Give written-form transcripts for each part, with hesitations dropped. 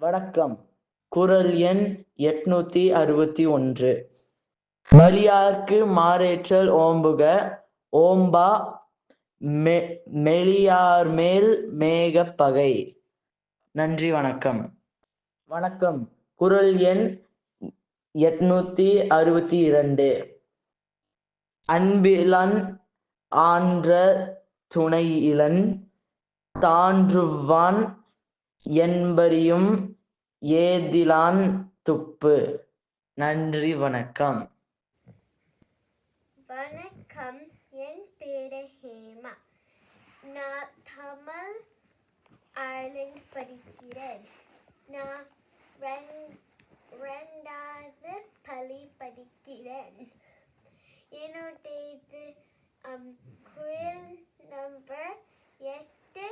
வணக்கம். குறள் எண் 861. மலியார்க்கு மாறேற்றல் ஓம்புக ஓம்பா மெலியார்மேல் மேகப் பகை. நன்றி, வணக்கம். வணக்கம். குறள் எண் 862. அன்பிலன் ஆன்ற துணையிலன் தான்றுவான் என்பரியும் ஏதிலான் துப்பு. நன்றி, வணக்கம். வணக்கம். என் பேரு ஹேமா. நான் தமிழ் ஐர்லாந்து படிக்கிறேன். நான் 2வது பள்ளி படிக்கிறேன். என்னுடையது குறள் நம்பர் 863.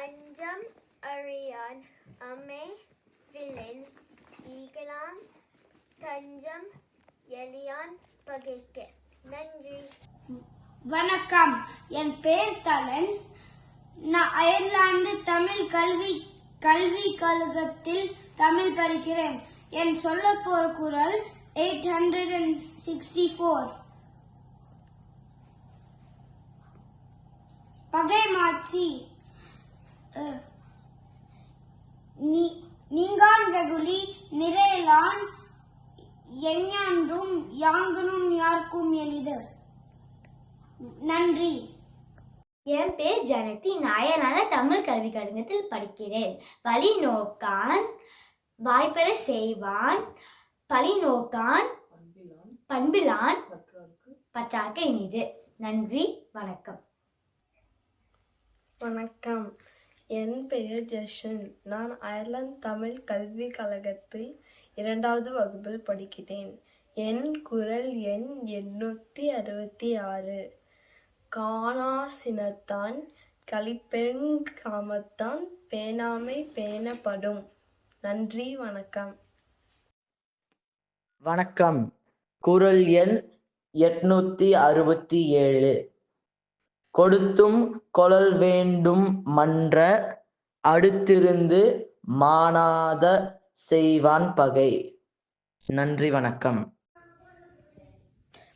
அஞ்சம் அறியான் அம்மை வில்லன் ஈகலான் தஞ்சம் எலியான் பகைக்க. நன்றி. வணக்கம். என் பேர் தலன். நான் அயர்லாந்து தமிழ் கல்வி கழகத்தில் தமிழ் படிக்கிறேன். என் சொல்ல போற குறள் 864. பகை மாட்சி நீங்கான் வெகுளி நிறையலான் எஞ்ஞான்றும் யாங்கனும் யார்க்கும் எளிது. நன்றி. என் பேர் ஜனதி. நான் அயர்லாந்து தமிழ் கல்வி கழகத்தில் படிக்கிறேன். வழி நோக்கான் வாய்ப்பெற செய்வான் பழி நோக்கான் பண்பிலான் பற்றார்க்கு இனிது. நன்றி, வணக்கம். வணக்கம். என் பெயர் ஜஷன். நான் அயர்லாந்து தமிழ் கல்வி கழகத்தில் 2வது வகுப்பில் படிக்கிறேன். என் குறள் எண் 866. காணா சினத்தான் களிப்பெருங் காமத்தான் பேணாமை பேணப்படும். நன்றி, வணக்கம். வணக்கம். குறள் எண் 867. கொடுத்தும் கொளல் வேண்டும் மன்ற அடுத்திருந்து மானாத செய்வான் பகை. நன்றி, வணக்கம்.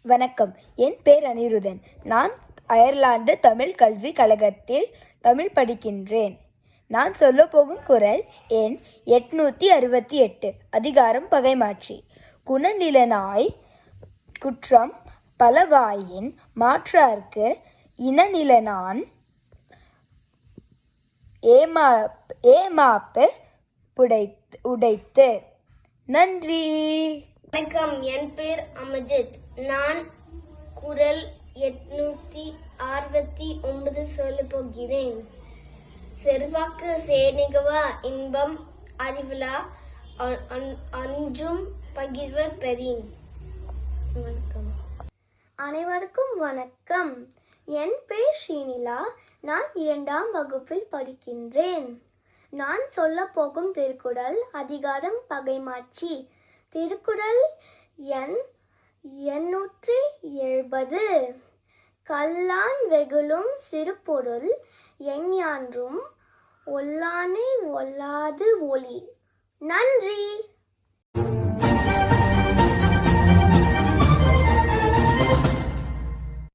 வணக்கம். என் பேர் அனிருதன். நான் அயர்லாந்து தமிழ் கல்வி கழகத்தில் தமிழ் படிக்கின்றேன். நான் சொல்ல போகும் குறள் எண் 868. அதிகாரம் பகைமாட்சி. குணநிலனாய் குற்றம் பலவாயின் மாற்றார்க்கு இனநிலனான் ஏமாப்பு உடைத்து. நன்றி. வணக்கம். என் பேர் அமஜித். நான் குறள் 869 சொல்ல போகிறேன். செல்வாக்கு சேனிகவா இன்பம் அறிவிலா அஞ்சும் பகிர்வர் பெறின். வணக்கம். அனைவருக்கும் வணக்கம். என் பேர் ஷீனிலா. நான் 2ஆம் வகுப்பில் படிக்கின்றேன். நான் சொல்ல போகும் திருக்குறள் அதிகாரம் பகைமாட்சி. திருக்குறள் எண் 870. கல்லான் வெகுளும் சிறுபொருள் எஞ்ஞான்றும் ஒல்லானை ஒல்லாது ஒளி. நன்றி.